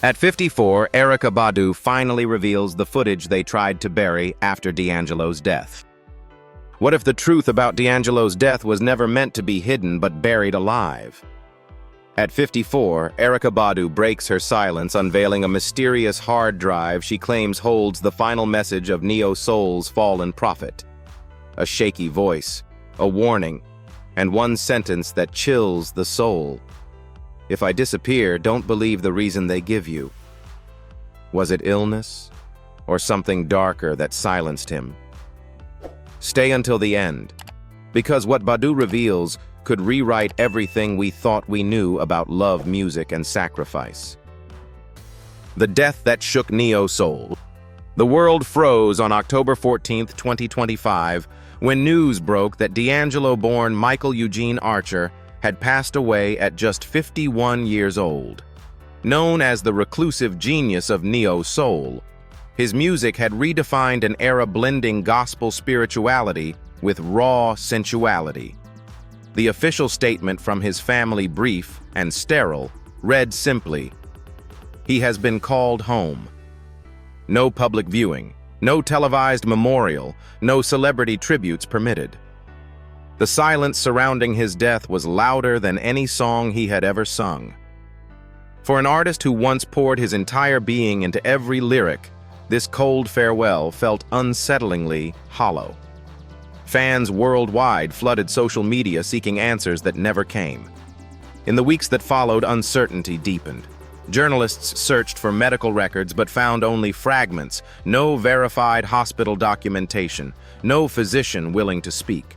At 54, Erykah Badu finally reveals the footage they tried to bury after D'Angelo's death. What if the truth about D'Angelo's death was never meant to be hidden but buried alive? At 54, Erykah Badu breaks her silence, unveiling a mysterious hard drive she claims holds the final message of neo-soul's fallen prophet. A shaky voice, a warning, and one sentence that chills the soul. If I disappear, don't believe the reason they give you. Was it illness, or something darker that silenced him? Stay until the end, because what Badu reveals could rewrite everything we thought we knew about love, music, and sacrifice. The death that shook neo-soul. The world froze on October 14, 2025, when news broke that D'Angelo-born Michael Eugene Archer had passed away at just 51 years old. Known as the reclusive genius of neo-soul, his music had redefined an era blending gospel spirituality with raw sensuality. The official statement from his family, brief and sterile, read simply, "He has been called home." No public viewing, no televised memorial, no celebrity tributes permitted. The silence surrounding his death was louder than any song he had ever sung. For an artist who once poured his entire being into every lyric, this cold farewell felt unsettlingly hollow. Fans worldwide flooded social media seeking answers that never came. In the weeks that followed, uncertainty deepened. Journalists searched for medical records but found only fragments, no verified hospital documentation, no physician willing to speak.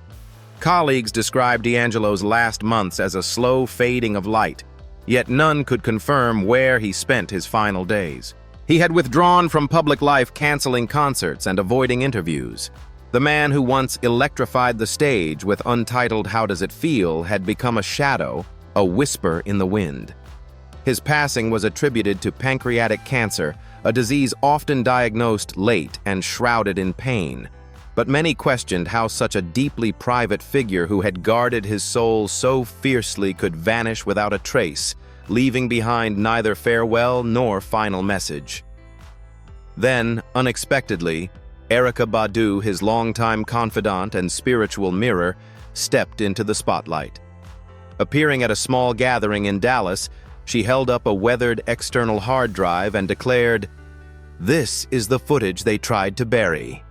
Colleagues described D'Angelo's last months as a slow fading of light, yet none could confirm where he spent his final days. He had withdrawn from public life, canceling concerts and avoiding interviews. The man who once electrified the stage with untitled How Does It Feel had become a shadow, a whisper in the wind. His passing was attributed to pancreatic cancer, a disease often diagnosed late and shrouded in pain. But many questioned how such a deeply private figure who had guarded his soul so fiercely could vanish without a trace, leaving behind neither farewell nor final message. Then, unexpectedly, Erykah Badu, his longtime confidant and spiritual mirror, stepped into the spotlight. Appearing at a small gathering in Dallas, she held up a weathered external hard drive and declared, "This is the footage they tried to bury."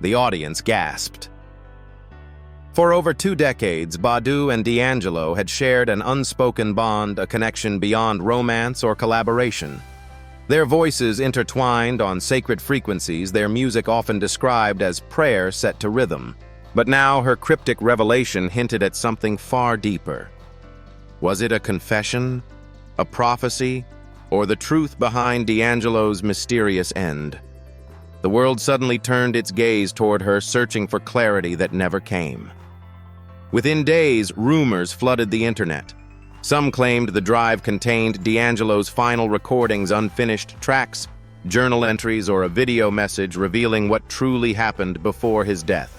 The audience gasped. For over 2 decades, Badu and D'Angelo had shared an unspoken bond, a connection beyond romance or collaboration. Their voices intertwined on sacred frequencies, their music often described as prayer set to rhythm. But now her cryptic revelation hinted at something far deeper. Was it a confession, a prophecy, or the truth behind D'Angelo's mysterious end? The world suddenly turned its gaze toward her, searching for clarity that never came. Within days, rumors flooded the internet. Some claimed the drive contained D'Angelo's final recordings, unfinished tracks, journal entries, or a video message revealing what truly happened before his death.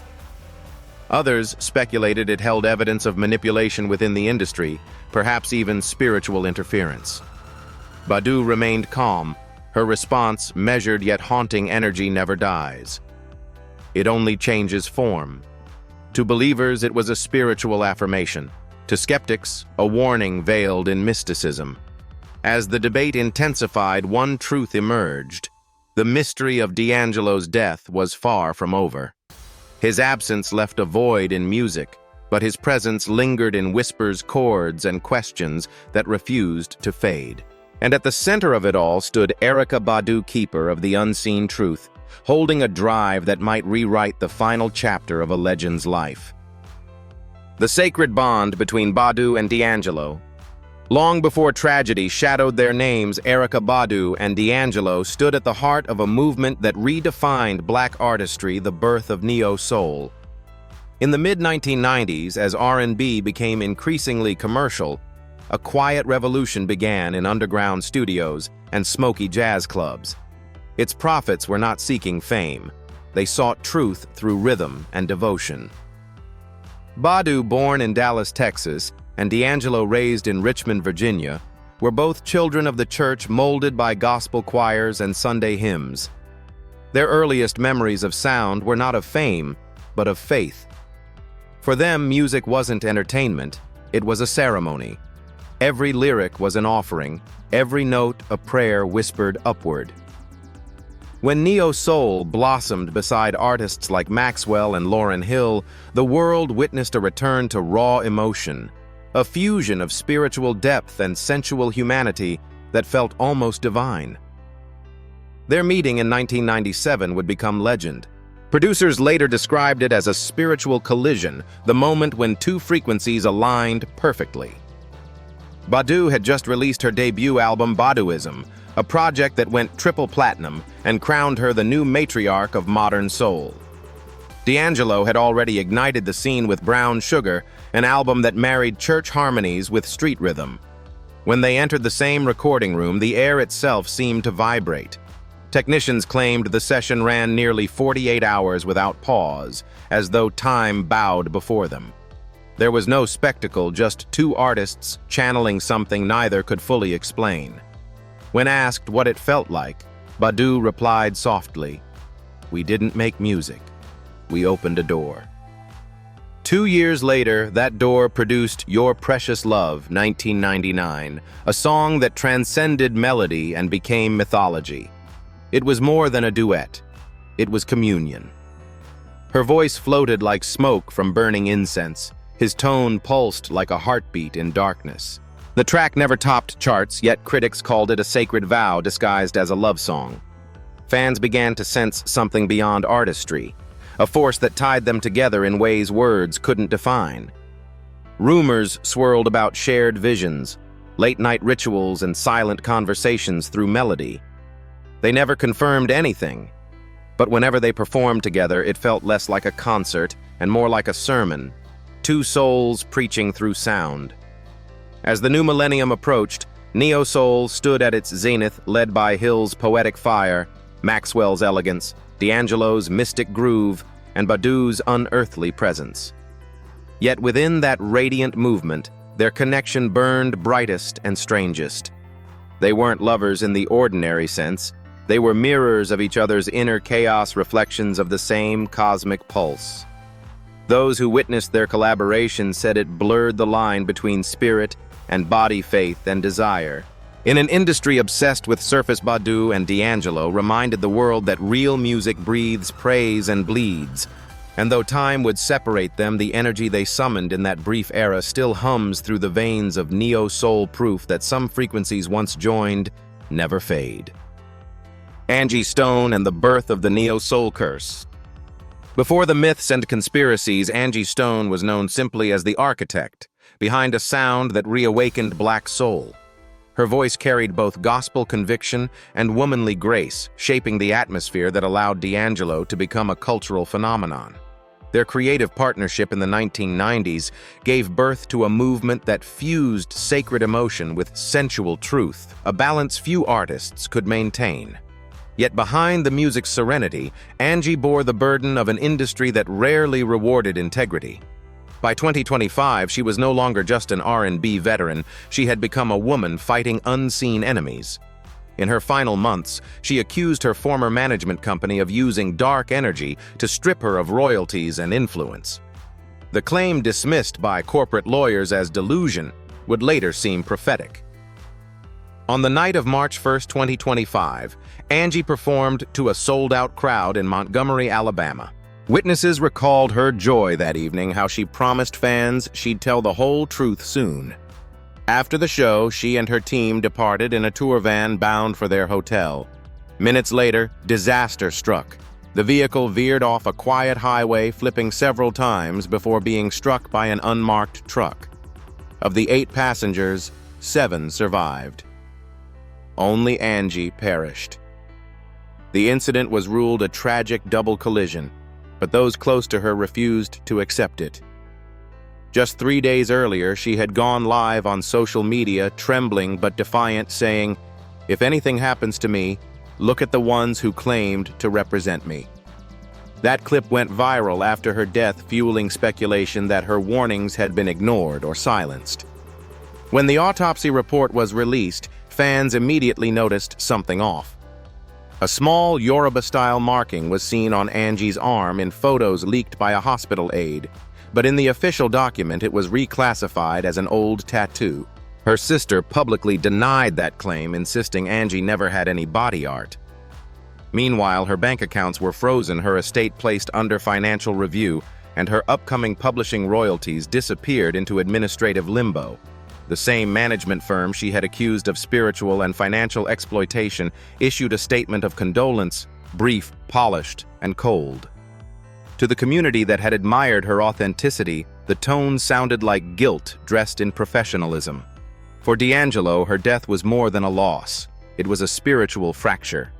Others speculated it held evidence of manipulation within the industry, perhaps even spiritual interference. Badu remained calm. Her response, measured yet haunting energy, never dies. It only changes form. To believers, it was a spiritual affirmation. To skeptics, a warning veiled in mysticism. As the debate intensified, one truth emerged. The mystery of D'Angelo's death was far from over. His absence left a void in music, but his presence lingered in whispers, chords, and questions that refused to fade. And at the center of it all stood Erykah Badu, keeper of the unseen truth, holding a drive that might rewrite the final chapter of a legend's life. The sacred bond between Badu and D'Angelo. Long before tragedy shadowed their names, Erykah Badu and D'Angelo stood at the heart of a movement that redefined Black artistry, the birth of neo-soul. In the mid-1990s, as R&B became increasingly commercial, a quiet revolution began in underground studios and smoky jazz clubs. Its prophets were not seeking fame. They sought truth through rhythm and devotion. Badu, born in Dallas, Texas, and D'Angelo, raised in Richmond, Virginia, were both children of the church molded by gospel choirs and Sunday hymns. Their earliest memories of sound were not of fame, but of faith. For them, music wasn't entertainment, it was a ceremony. Every lyric was an offering, every note a prayer whispered upward. When neo-soul blossomed beside artists like Maxwell and Lauryn Hill, the world witnessed a return to raw emotion, a fusion of spiritual depth and sensual humanity that felt almost divine. Their meeting in 1997 would become legend. Producers later described it as a spiritual collision, the moment when two frequencies aligned perfectly. Badu had just released her debut album Baduism, a project that went triple platinum and crowned her the new matriarch of modern soul. D'Angelo had already ignited the scene with Brown Sugar, an album that married church harmonies with street rhythm. When they entered the same recording room, the air itself seemed to vibrate. Technicians claimed the session ran nearly 48 hours without pause, as though time bowed before them. There was no spectacle, just two artists channeling something neither could fully explain. When asked what it felt like, Badu replied softly, "We didn't make music. We opened a door." 2 years later, that door produced Your Precious Love, 1999, a song that transcended melody and became mythology. It was more than a duet. It was communion. Her voice floated like smoke from burning incense. His tone pulsed like a heartbeat in darkness. The track never topped charts, yet critics called it a sacred vow disguised as a love song. Fans began to sense something beyond artistry, a force that tied them together in ways words couldn't define. Rumors swirled about shared visions, late-night rituals, and silent conversations through melody. They never confirmed anything, but whenever they performed together, it felt less like a concert and more like a sermon, two souls preaching through sound. As the new millennium approached, neo-soul stood at its zenith, led by Hill's poetic fire, Maxwell's elegance, D'Angelo's mystic groove, and Badu's unearthly presence. Yet within that radiant movement, their connection burned brightest and strangest. They weren't lovers in the ordinary sense. They were mirrors of each other's inner chaos, reflections of the same cosmic pulse. Those who witnessed their collaboration said it blurred the line between spirit and body, faith and desire. In an industry obsessed with surface, Badu and D'Angelo reminded the world that real music breathes praise and bleeds. And though time would separate them, the energy they summoned in that brief era still hums through the veins of neo-soul, proof that some frequencies once joined never fade. Angie Stone and the birth of the neo-soul curse. Before the myths and conspiracies, Angie Stone was known simply as the architect, behind a sound that reawakened black soul. Her voice carried both gospel conviction and womanly grace, shaping the atmosphere that allowed D'Angelo to become a cultural phenomenon. Their creative partnership in the 1990s gave birth to a movement that fused sacred emotion with sensual truth, a balance few artists could maintain. Yet behind the music's serenity, Angie bore the burden of an industry that rarely rewarded integrity. By 2025, she was no longer just an R&B veteran. She had become a woman fighting unseen enemies. In her final months, she accused her former management company of using dark energy to strip her of royalties and influence. The claim, dismissed by corporate lawyers as delusion, would later seem prophetic. On the night of March 1, 2025, Angie performed to a sold-out crowd in Montgomery, Alabama. Witnesses recalled her joy that evening, how she promised fans she'd tell the whole truth soon. After the show, she and her team departed in a tour van bound for their hotel. Minutes later, disaster struck. The vehicle veered off a quiet highway, flipping several times before being struck by an unmarked truck. Of the 8 passengers, 7 survived. Only Angie perished. The incident was ruled a tragic double collision, but those close to her refused to accept it. Just 3 days earlier, she had gone live on social media, trembling but defiant, saying, "If anything happens to me, look at the ones who claimed to represent me." That clip went viral after her death, fueling speculation that her warnings had been ignored or silenced. When the autopsy report was released, fans immediately noticed something off. A small Yoruba-style marking was seen on Angie's arm in photos leaked by a hospital aide, but in the official document it was reclassified as an old tattoo. Her sister publicly denied that claim, insisting Angie never had any body art. Meanwhile, her bank accounts were frozen, her estate placed under financial review, and her upcoming publishing royalties disappeared into administrative limbo. The same management firm she had accused of spiritual and financial exploitation issued a statement of condolence, brief, polished, and cold. To the community that had admired her authenticity, the tone sounded like guilt dressed in professionalism. For D'Angelo, her death was more than a loss. It was a spiritual fracture.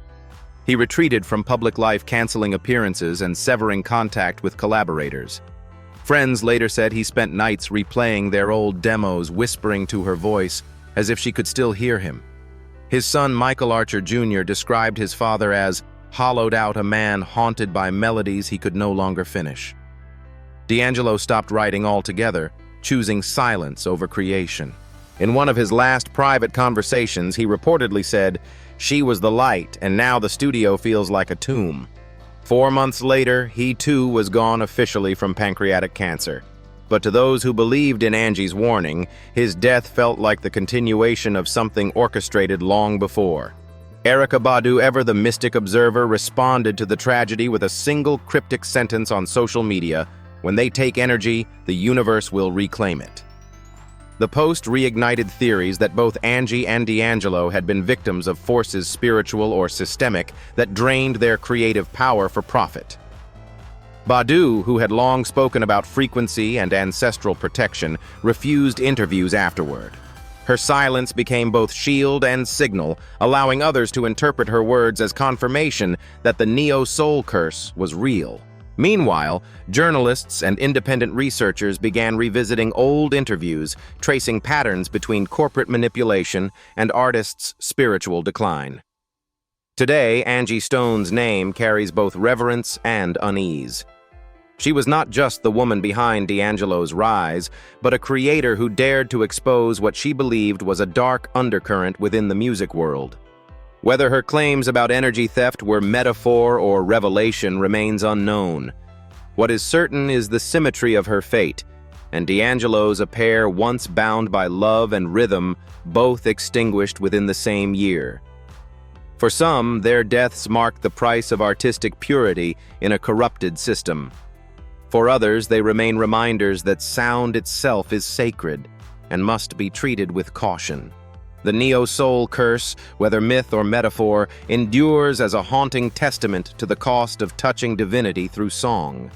He retreated from public life, canceling appearances and severing contact with collaborators. Friends later said he spent nights replaying their old demos, whispering to her voice, as if she could still hear him. His son, Michael Archer Jr., described his father as hollowed out, a man haunted by melodies he could no longer finish. D'Angelo stopped writing altogether, choosing silence over creation. In one of his last private conversations, he reportedly said, "She was the light, and now the studio feels like a tomb." 4 months later, he too was gone officially from pancreatic cancer. But to those who believed in Angie's warning, his death felt like the continuation of something orchestrated long before. Erykah Badu, ever the mystic observer, responded to the tragedy with a single cryptic sentence on social media: "When they take energy, the universe will reclaim it." The post reignited theories that both Angie and D'Angelo had been victims of forces, spiritual or systemic, that drained their creative power for profit. Badu, who had long spoken about frequency and ancestral protection, refused interviews afterward. Her silence became both shield and signal, allowing others to interpret her words as confirmation that the neo-soul curse was real. Meanwhile, journalists and independent researchers began revisiting old interviews, tracing patterns between corporate manipulation and artists' spiritual decline. Today, Angie Stone's name carries both reverence and unease. She was not just the woman behind D'Angelo's rise, but a creator who dared to expose what she believed was a dark undercurrent within the music world. Whether her claims about energy theft were metaphor or revelation remains unknown. What is certain is the symmetry of her fate, and D'Angelo's, a pair once bound by love and rhythm, both extinguished within the same year. For some, their deaths mark the price of artistic purity in a corrupted system. For others, they remain reminders that sound itself is sacred and must be treated with caution. The neo-soul curse, whether myth or metaphor, endures as a haunting testament to the cost of touching divinity through song.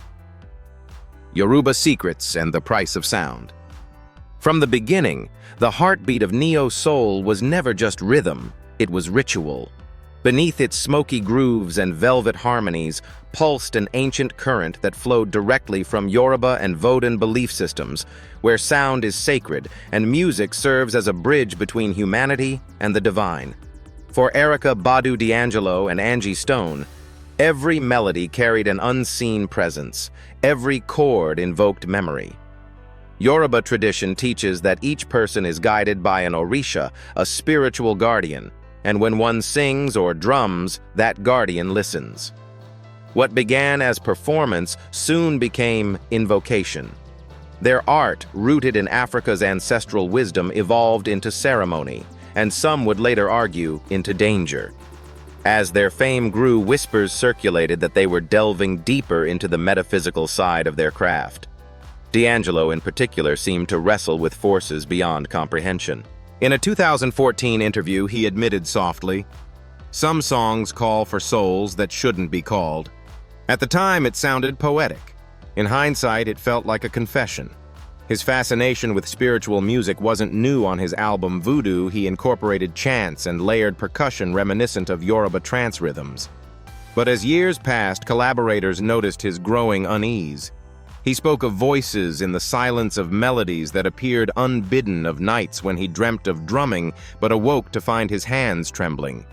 Yoruba secrets and the price of sound. From the beginning, the heartbeat of neo-soul was never just rhythm, it was ritual. Beneath its smoky grooves and velvet harmonies pulsed an ancient current that flowed directly from Yoruba and Vodun belief systems, where sound is sacred and music serves as a bridge between humanity and the divine. For Erykah, Badu, D'Angelo, and Angie Stone, every melody carried an unseen presence, every chord invoked memory. Yoruba tradition teaches that each person is guided by an orisha, a spiritual guardian, and when one sings or drums, that guardian listens. What began as performance soon became invocation. Their art, rooted in Africa's ancestral wisdom, evolved into ceremony, and some would later argue, into danger. As their fame grew, whispers circulated that they were delving deeper into the metaphysical side of their craft. D'Angelo, in particular, seemed to wrestle with forces beyond comprehension. In a 2014 interview, he admitted softly, "Some songs call for souls that shouldn't be called." At the time, it sounded poetic. In hindsight, it felt like a confession. His fascination with spiritual music wasn't new. On his album Voodoo, he incorporated chants and layered percussion reminiscent of Yoruba trance rhythms. But as years passed, collaborators noticed his growing unease. He spoke of voices in the silence of melodies that appeared unbidden, of nights when he dreamt of drumming but awoke to find his hands trembling.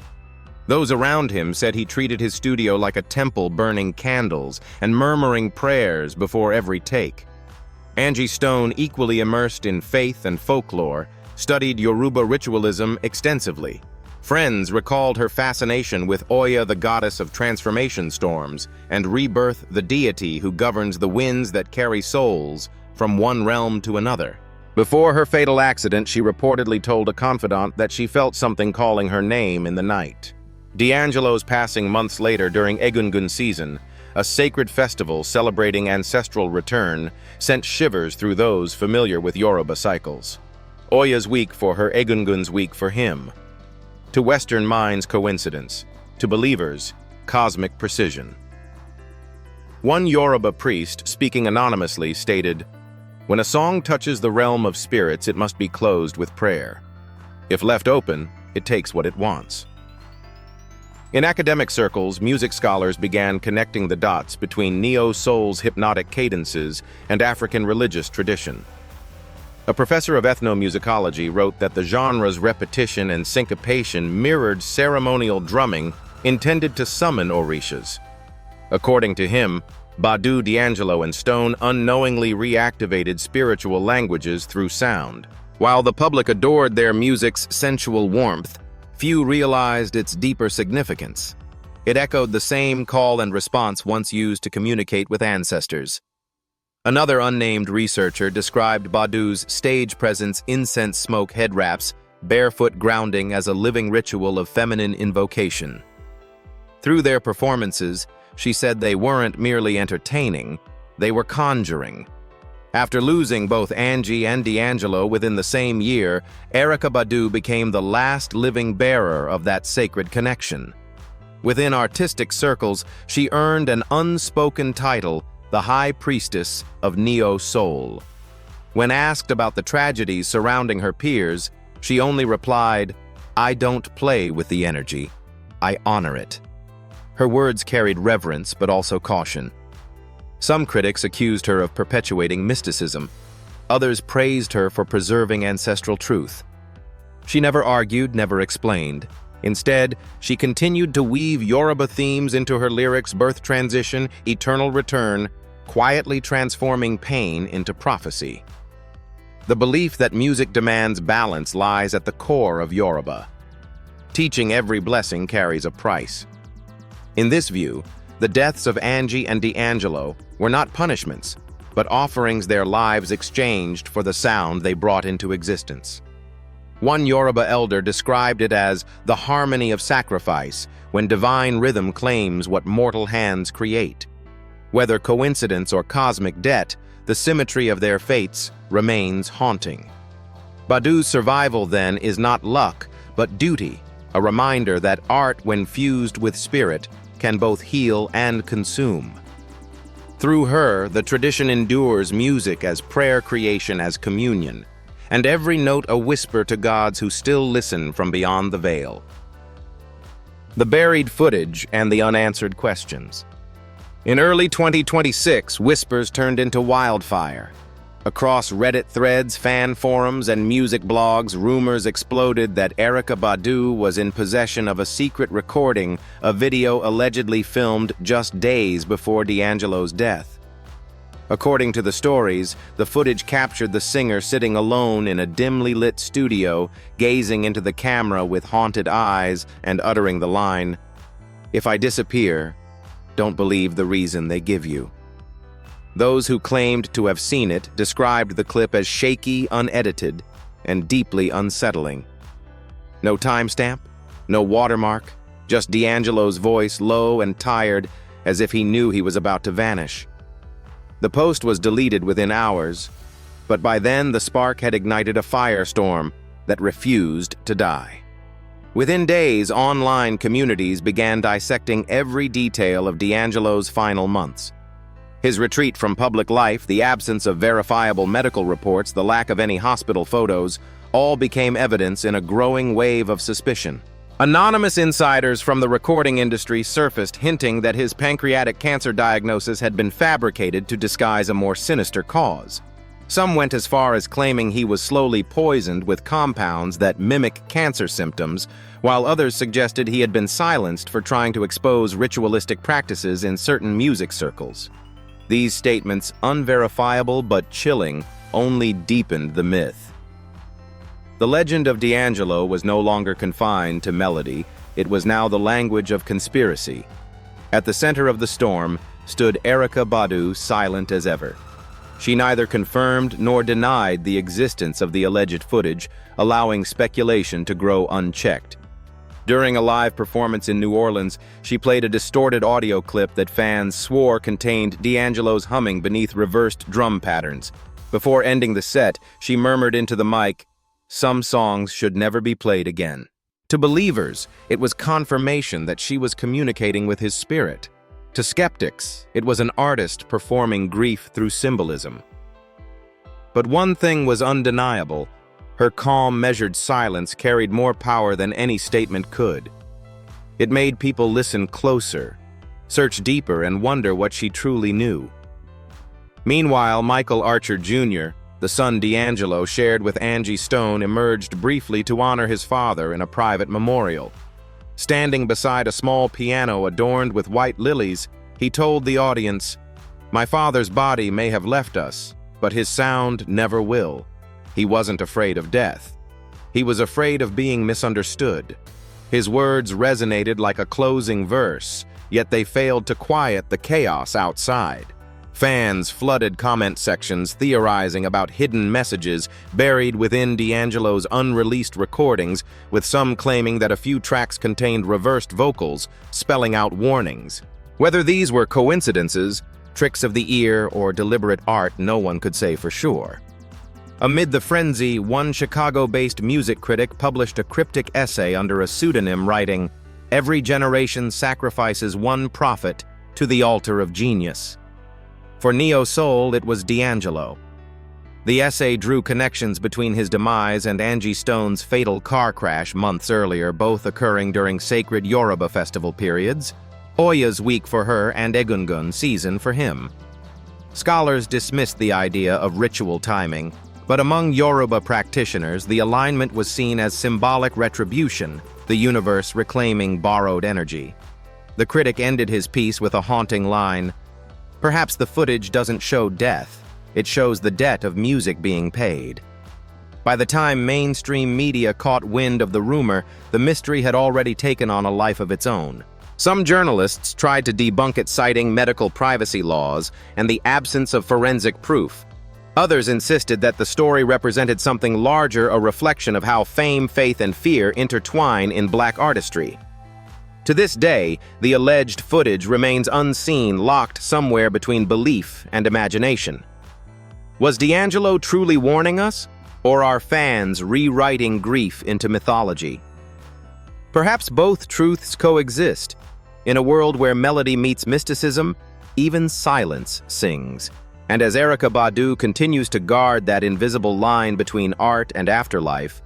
Those around him said he treated his studio like a temple, burning candles and murmuring prayers before every take. Angie Stone, equally immersed in faith and folklore, studied Yoruba ritualism extensively. Friends recalled her fascination with Oya, the goddess of transformation storms, and Rebirth, the deity who governs the winds that carry souls from one realm to another. Before her fatal accident, she reportedly told a confidant that she felt something calling her name in the night. D'Angelo's passing months later during Egungun season, a sacred festival celebrating ancestral return, sent shivers through those familiar with Yoruba cycles. Oya's week for her, Egungun's week for him. To Western minds, coincidence. To believers, cosmic precision. One Yoruba priest, speaking anonymously, stated, "When a song touches the realm of spirits, it must be closed with prayer. If left open, it takes what it wants." In academic circles, music scholars began connecting the dots between neo-soul's hypnotic cadences and African religious tradition. A professor of ethnomusicology wrote that the genre's repetition and syncopation mirrored ceremonial drumming intended to summon orishas. According to him, Badu, D'Angelo, and Stone unknowingly reactivated spiritual languages through sound. While the public adored their music's sensual warmth, few realized its deeper significance. It echoed the same call and response once used to communicate with ancestors. Another unnamed researcher described Badu's stage presence, incense smoke head wraps, barefoot grounding as a living ritual of feminine invocation. Through their performances, she said they weren't merely entertaining, they were conjuring. After losing both Angie and D'Angelo within the same year, Erykah Badu became the last living bearer of that sacred connection. Within artistic circles, she earned an unspoken title, the High Priestess of Neo-Soul. When asked about the tragedies surrounding her peers, she only replied, "I don't play with the energy. I honor it." Her words carried reverence but also caution. Some critics accused her of perpetuating mysticism. Others praised her for preserving ancestral truth. She never argued, never explained. Instead, she continued to weave Yoruba themes into her lyrics: birth transition, eternal return, quietly transforming pain into prophecy. The belief that music demands balance lies at the core of Yoruba. Teaching every blessing carries a price. In this view, the deaths of Angie and D'Angelo were not punishments, but offerings their lives exchanged for the sound they brought into existence. One Yoruba elder described it as the harmony of sacrifice, when divine rhythm claims what mortal hands create. Whether coincidence or cosmic debt, the symmetry of their fates remains haunting. Badu's survival, then, is not luck, but duty, a reminder that art, when fused with spirit, can both heal and consume. Through her, the tradition endures, music as prayer, creation as communion, and every note a whisper to gods who still listen from beyond the veil. The buried footage and the unanswered questions. In early 2026, whispers turned into wildfire. Across Reddit threads, fan forums, and music blogs, rumors exploded that Erykah Badu was in possession of a secret recording, a video allegedly filmed just days before D'Angelo's death. According to the stories, the footage captured the singer sitting alone in a dimly lit studio, gazing into the camera with haunted eyes and uttering the line, "If I disappear, don't believe the reason they give you." Those who claimed to have seen it described the clip as shaky, unedited, and deeply unsettling. No timestamp, no watermark, just D'Angelo's voice, low and tired, as if he knew he was about to vanish. The post was deleted within hours, but by then the spark had ignited a firestorm that refused to die. Within days, online communities began dissecting every detail of D'Angelo's final months. His retreat from public life, the absence of verifiable medical reports, the lack of any hospital photos, all became evidence in a growing wave of suspicion. Anonymous insiders from the recording industry surfaced, hinting that his pancreatic cancer diagnosis had been fabricated to disguise a more sinister cause. Some went as far as claiming he was slowly poisoned with compounds that mimic cancer symptoms, while others suggested he had been silenced for trying to expose ritualistic practices in certain music circles. These statements, unverifiable but chilling, only deepened the myth. The legend of D'Angelo was no longer confined to melody, it was now the language of conspiracy. At the center of the storm stood Erykah Badu, silent as ever. She neither confirmed nor denied the existence of the alleged footage, allowing speculation to grow unchecked. During a live performance in New Orleans, she played a distorted audio clip that fans swore contained D'Angelo's humming beneath reversed drum patterns. Before ending the set, she murmured into the mic, "Some songs should never be played again." To believers, it was confirmation that she was communicating with his spirit. To skeptics, it was an artist performing grief through symbolism. But one thing was undeniable. Her calm, measured silence carried more power than any statement could. It made people listen closer, search deeper, and wonder what she truly knew. Meanwhile, Michael Archer Jr., the son D'Angelo shared with Angie Stone, emerged briefly to honor his father in a private memorial. Standing beside a small piano adorned with white lilies, he told the audience, "My father's body may have left us, but his sound never will." He wasn't afraid of death. He was afraid of being misunderstood. His words resonated like a closing verse, yet they failed to quiet the chaos outside. Fans flooded comment sections theorizing about hidden messages buried within D'Angelo's unreleased recordings, with some claiming that a few tracks contained reversed vocals, spelling out warnings. Whether these were coincidences, tricks of the ear, or deliberate art, no one could say for sure. Amid the frenzy, one Chicago-based music critic published a cryptic essay under a pseudonym writing, "Every generation sacrifices one prophet to the altar of genius." For neo-soul, it was D'Angelo. The essay drew connections between his demise and Angie Stone's fatal car crash months earlier, both occurring during sacred Yoruba festival periods, Oya's week for her and Egungun season for him. Scholars dismissed the idea of ritual timing, but among Yoruba practitioners, the alignment was seen as symbolic retribution, the universe reclaiming borrowed energy. The critic ended his piece with a haunting line, "Perhaps the footage doesn't show death, it shows the debt of music being paid." By the time mainstream media caught wind of the rumor, the mystery had already taken on a life of its own. Some journalists tried to debunk it, citing medical privacy laws and the absence of forensic proof. Others insisted that the story represented something larger, a reflection of how fame, faith, and fear intertwine in Black artistry. To this day, the alleged footage remains unseen, locked somewhere between belief and imagination. Was D'Angelo truly warning us, or are fans rewriting grief into mythology? Perhaps both truths coexist. In a world where melody meets mysticism, even silence sings. And as Erykah Badu continues to guard that invisible line between art and afterlife,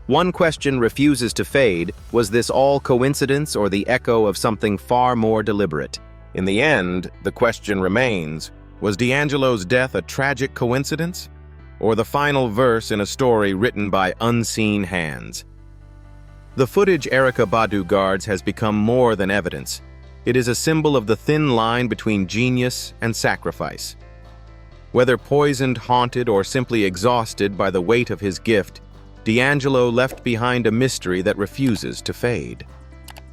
one question refuses to fade: was this all coincidence or the echo of something far more deliberate? In the end, the question remains, was D'Angelo's death a tragic coincidence, or the final verse in a story written by unseen hands? The footage Erykah Badu guards has become more than evidence. It is a symbol of the thin line between genius and sacrifice. Whether poisoned, haunted, or simply exhausted by the weight of his gift, D'Angelo left behind a mystery that refuses to fade.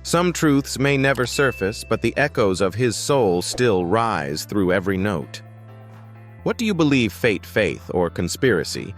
Some truths may never surface, but the echoes of his soul still rise through every note. What do you believe, fate, faith, or conspiracy?